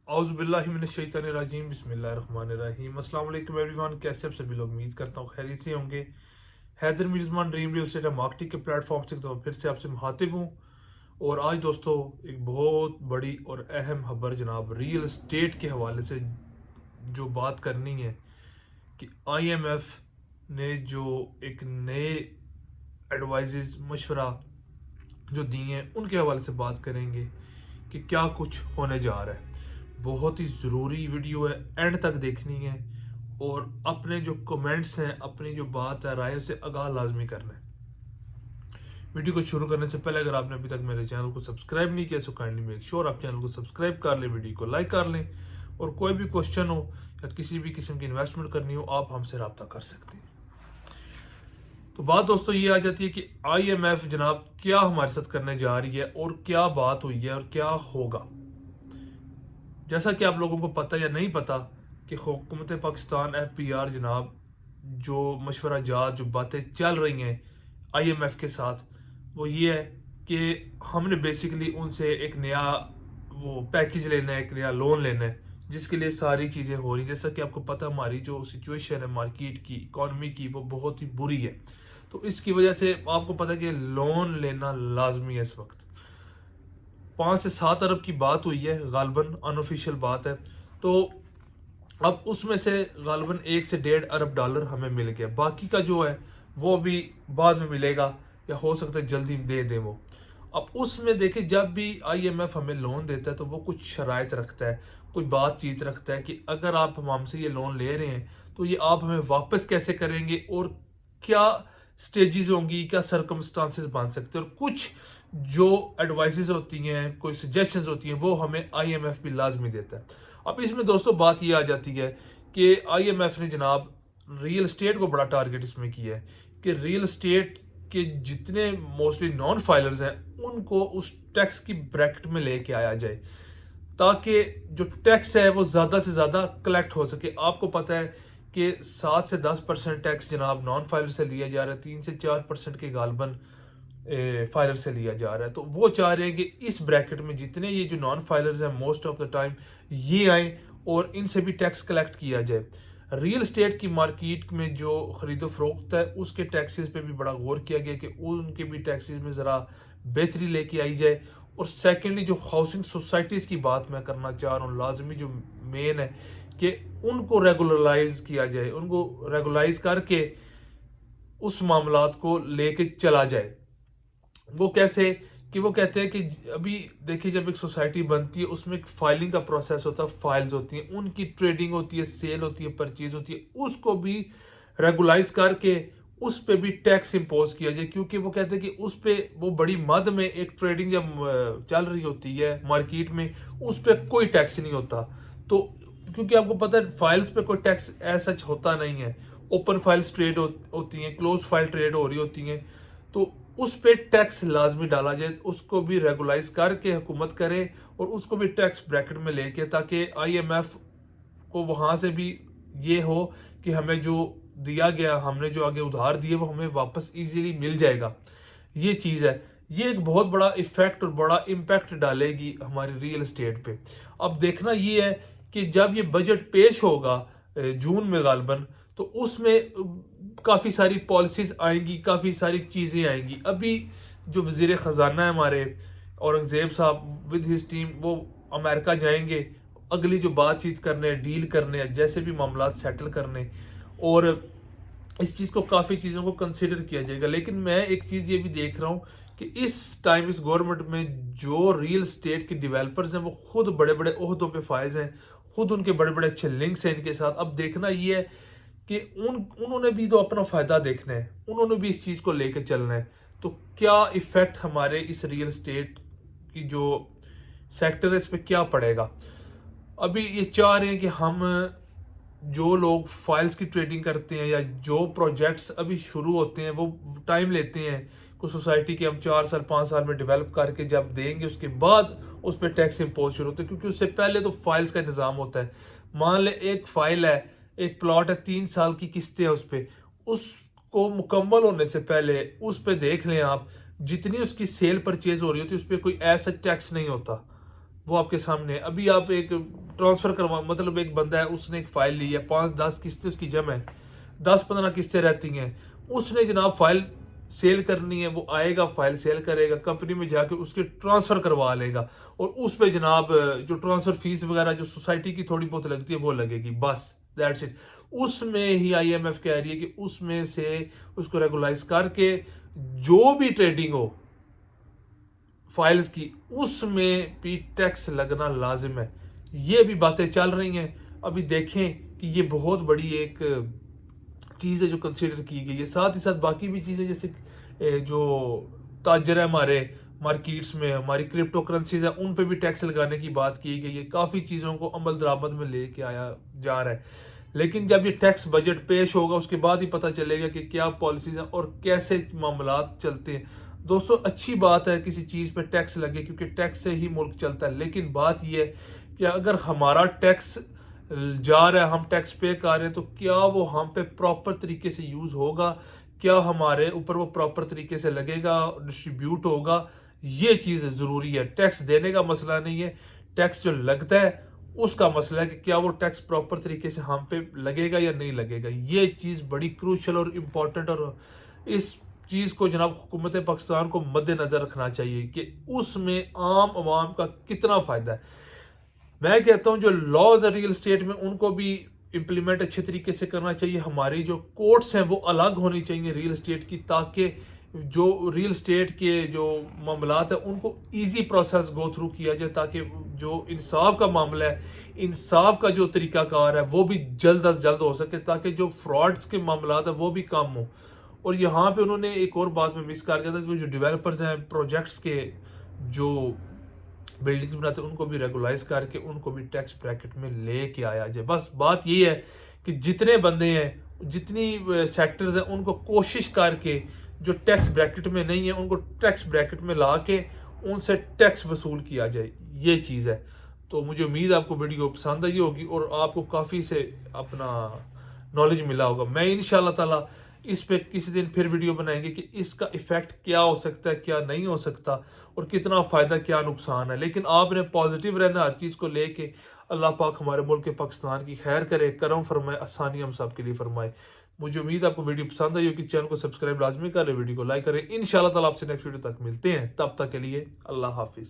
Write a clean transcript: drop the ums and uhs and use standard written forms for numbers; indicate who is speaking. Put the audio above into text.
Speaker 1: औज़ुबिल्लाहिमिनश्शैतानिर्रजीम बिस्मिल्लाहिर्रहमानिर्रहीम। अस्सलाम वालेकुम एवरीवन, कैसे आप सभी लोग? उम्मीद करता हूँ खैरियत से होंगे। Haider Mirzaman dream real estate marketing के प्लेटफॉर्म से तो फिर से आपसे मुखातिब हूँ। और आज दोस्तों एक बहुत बड़ी और अहम खबर जनाब रियल एस्टेट के हवाले से जो बात करनी है कि IMF ने जो एक नए एडवाइजेज मशवरा जो दिए हैं उनके हवाले से बात करेंगे कि क्या कुछ होने जा रहा है। बहुत ही ज़रूरी वीडियो है, एंड तक देखनी है और अपने जो कमेंट्स हैं, अपनी जो बात है, राय से आगाह लाजमी करना है। वीडियो को शुरू करने से पहले अगर आपने अभी तक मेरे चैनल को सब्सक्राइब नहीं किया सो काइंडली मेक श्योर आप चैनल को सब्सक्राइब कर लें, वीडियो को लाइक कर लें और कोई भी क्वेश्चन हो या किसी भी किस्म की इन्वेस्टमेंट करनी हो आप हमसे रब्ता कर सकते हैं। तो बात दोस्तों ये आ जाती है कि IMF जनाब क्या हमारे साथ करने जा रही है और क्या बात हुई है और क्या होगा। जैसा कि आप लोगों को पता या नहीं पता कि हुकूमत पाकिस्तान FBR जनाब जो मशवरा जात जो बातें चल रही हैं IMF के साथ वो ये है कि हमने बेसिकली उनसे एक नया वो पैकेज लेना है, एक नया लोन लेना है जिसके लिए सारी चीज़ें हो रही। जैसा कि आपको पता हमारी जो सिचुएशन है मार्केट की, इकॉनमी की, वो बहुत ही बुरी है। तो इसकी वजह से आपको पता है कि लोन लेना लाजमी है। इस वक्त 5 से 7 अरब की बात हुई है, गालबन अनऑफिशियल बात है। तो अब उसमें से गालबन 1 से 1.5 अरब डॉलर हमें मिल गया। बाकी का जो है वो अभी बाद में मिलेगा या हो सकता है जल्दी दे दे वो। अब उसमें देखिए जब भी IMF हमें लोन देता है तो वो कुछ शराइत रखता है, कोई बातचीत रखता है कि अगर आप हमसे ये लोन ले रहे हैं तो ये आप हमें वापस कैसे करेंगे और क्या स्टेजेस होंगी, क्या सरकमस्टांसेस बन सकते हैं। और कुछ जो एडवाइसेस होती हैं, कोई सजेशंस होती हैं, वो हमें IMF भी लाजमी देता है। अब इसमें दोस्तों बात ये आ जाती है कि IMF ने जनाब रियल एस्टेट को बड़ा टारगेट इसमें किया है कि रियल एस्टेट के जितने मोस्टली नॉन फाइलर्स हैं उनको उस टैक्स की ब्रैकेट में लेके आया जाए ताकि जो टैक्स है वो ज़्यादा से ज़्यादा कलेक्ट हो सके। आपको पता है कि 7 से 10% टैक्स जनाब नॉन फाइलर से लिया जा रहा है, 3 से 4% के गालबन फाइलर से लिया जा रहा है। तो वो चाह रहे हैं कि इस ब्रैकेट में जितने ये जो नॉन फाइलर्स हैं मोस्ट ऑफ द टाइम ये आए और इनसे भी टैक्स कलेक्ट किया जाए। रियल एस्टेट की मार्केट में जो खरीदो फरोख्त है उसके टैक्सेस पे भी बड़ा गौर किया गया कि उनके भी टैक्सेस में ज़रा बेहतरी लेके आई जाए। और सेकेंडली जो हाउसिंग सोसाइटीज़ की बात मैं करना चाह रहा हूँ, लाजमी जो मेन है कि उनको रेगुलराइज किया जाए, उनको रेगुलाइज करके उस मामलात को लेके चला जाए। वो कैसे कि वो कहते हैं कि अभी देखिए जब एक सोसाइटी बनती है उसमें एक फाइलिंग का प्रोसेस होता है, फाइल्स होती हैं, उनकी ट्रेडिंग होती है, सेल होती है, परचेज होती है, उसको भी रेगुलाइज करके उस पे भी टैक्स इम्पोज किया जाए। क्योंकि वो कहते हैं कि उस पे वो बड़ी मद में एक ट्रेडिंग जब चल रही होती है मार्केट में उस पे कोई टैक्स नहीं होता। तो क्योंकि आपको पता है फाइल्स पे कोई टैक्स ऐसा होता नहीं है, ओपन फाइल्स ट्रेड होती हैं, क्लोज फाइल ट्रेड हो रही होती हैं, तो उस पे टैक्स लाजमी डाला जाए, उसको भी रेगुलाइज करके हुकूमत करे और उसको भी टैक्स ब्रैकेट में लेके ताकि IMF को वहां से भी ये हो कि हमें जो दिया गया, हमने जो आगे उधार दिए वो हमें वापस इजीली मिल जाएगा। ये चीज़ है, ये एक बहुत बड़ा इफेक्ट और बड़ा इम्पैक्ट डालेगी हमारी रियल एस्टेट पे। अब देखना ये है कि जब ये बजट पेश होगा जून में गालबन, तो उसमें काफ़ी सारी पॉलिसीज आएंगी, काफ़ी सारी चीज़ें आएंगी। अभी जो वज़ीर ख़जाना है हमारे औरंगज़ेब साहब विद हिज टीम वो अमेरिका जाएंगे अगली जो बातचीत करने, डील करने, जैसे भी मामला सेटल करने, और इस चीज़ को काफ़ी चीज़ों को कंसिडर किया जाएगा। लेकिन मैं एक चीज़ ये भी देख रहा हूँ कि इस टाइम इस गवर्नमेंट में जो रियल स्टेट के डेवलपर्स हैं वो खुद बड़े बड़े ओहदों पे फायज हैं, खुद उनके बड़े बड़े अच्छे लिंक्स हैं इनके साथ। अब देखना ये है कि उन्होंने भी तो अपना फ़ायदा देखना है, उन्होंने भी इस चीज़ को लेकर चलना है। तो क्या इफ़ेक्ट हमारे इस रियल स्टेट की जो सेक्टर है इस पर क्या पड़ेगा। अभी ये चाह रहे हैं कि हम जो लोग फाइल्स की ट्रेडिंग करते हैं या जो प्रोजेक्ट्स अभी शुरू होते हैं वो टाइम लेते हैं, कुछ सोसाइटी के हम 4 साल 5 साल में डेवलप करके जब देंगे उसके बाद उस पर टैक्स इम्पोज शुरू होते हैं। क्योंकि उससे पहले तो फाइल्स का इंतजाम होता है। मान ले एक फाइल है, एक प्लॉट है, 3 साल की किस्तें हैं उस पर, उसको मुकम्मल होने से पहले उस पर देख लें आप जितनी उसकी सेल परचेज हो रही होती है उस पर कोई ऐसा टैक्स नहीं होता, वो आपके सामने है। अभी आप एक ट्रांसफर करवा, मतलब एक बंदा है उसने एक फाइल ली है, 5-10 किस्तें उसकी जमा है, 10-15 किस्तें रहती हैं, उसने जनाब फाइल सेल करनी है, वो आएगा फाइल सेल करेगा, कंपनी में जाके उसके ट्रांसफर करवा लेगा और उस पे जनाब जो ट्रांसफर फीस वगैरह जो सोसाइटी की थोड़ी बहुत लगती है वो लगेगी, बस दैट्स इट। उसमें ही आईएमएफ कह रही है कि उसमें से उसको रेगुलाइज करके जो भी ट्रेडिंग हो फाइल्स की उसमें भी टैक्स लगना लाजिम है। ये भी बातें चल रही हैं, अभी देखें कि ये बहुत बड़ी एक चीज़ है जो कंसीडर की गई है। साथ ही साथ बाकी भी चीज़ें जैसे जो ताजर है हमारे मार्केट्स में, हमारी क्रिप्टो करेंसीज है, उन पे भी टैक्स लगाने की बात की गई है। काफ़ी चीज़ों को अमल दरामद में लेके आया जा रहा है, लेकिन जब ये टैक्स बजट पेश होगा उसके बाद ही पता चलेगा कि क्या पॉलिसीज हैं और कैसे मामलात चलते हैं। दोस्तों अच्छी बात है किसी चीज़ पे टैक्स लगे, क्योंकि टैक्स से ही मुल्क चलता है, लेकिन बात यह है कि अगर हमारा टैक्स जा रहा है, हम टैक्स पे कर रहे हैं, तो क्या वो हम पे प्रॉपर तरीके से यूज होगा, क्या हमारे ऊपर वो प्रॉपर तरीके से लगेगा, डिस्ट्रीब्यूट होगा, ये चीज़ ज़रूरी है। टैक्स देने का मसला नहीं है, टैक्स जो लगता है उसका मसला है कि क्या वो टैक्स प्रॉपर तरीके से हम पे लगेगा या नहीं लगेगा। ये चीज़ बड़ी क्रूशल और इम्पोर्टेंट, और इस चीज़ को जनाब हुकूमत पाकिस्तान को मद्देनजर रखना चाहिए कि उसमें आम आवाम का कितना फ़ायदा है। मैं कहता हूं जो लॉज है रियल स्टेट में उनको भी इम्प्लीमेंट अच्छे तरीके से करना चाहिए। हमारी जो कोर्ट्स हैं वो अलग होनी चाहिए रियल स्टेट की, ताकि जो रियल स्टेट के जो मामलात है उनको इजी प्रोसेस गो थ्रू किया जाए, ताकि जो इंसाफ का मामला है, इंसाफ का जो तरीकाकार है वो भी जल्द अज जल्द हो सके, ताकि जो फ्रॉड्स के मामलात है वो भी कम हो। और यहाँ पे उन्होंने एक और बात में मिस कर दिया था कि जो डेवलपर्स हैं प्रोजेक्ट्स के, जो बिल्डिंग्स बनाते हैं, उनको भी रेगुलाइज करके उनको भी टैक्स ब्रैकेट में लेके आया जाए। बस बात ये है कि जितने बंदे हैं, जितनी सेक्टर्स हैं, उनको कोशिश करके जो टैक्स ब्रैकेट में नहीं है उनको टैक्स ब्रैकेट में ला के उनसे टैक्स वसूल किया जाए, ये चीज़ है। तो मुझे उम्मीद है आपको वीडियो पसंद आई होगी और आपको काफ़ी से अपना नॉलेज मिला होगा। मैं इंशाल्लाह ताला इस पे किसी दिन फिर वीडियो बनाएंगे कि इसका इफेक्ट क्या हो सकता है, क्या नहीं हो सकता, और कितना फ़ायदा क्या नुकसान है। लेकिन आपने पॉजिटिव रहना हर चीज़ को लेके। अल्लाह पाक हमारे मुल्क के पाकिस्तान की खैर करे, करम फरमाए, आसानी हम सब के लिए फरमाए। मुझे उम्मीद है आपको वीडियो पसंद आई होगी। चैनल को सब्सक्राइब लाजमी करें, वीडियो को लाइक करें। इंशाल्लाह ताला आपसे नेक्स्ट वीडियो तक मिलते हैं, तब तक के लिए अल्लाह हाफिज़।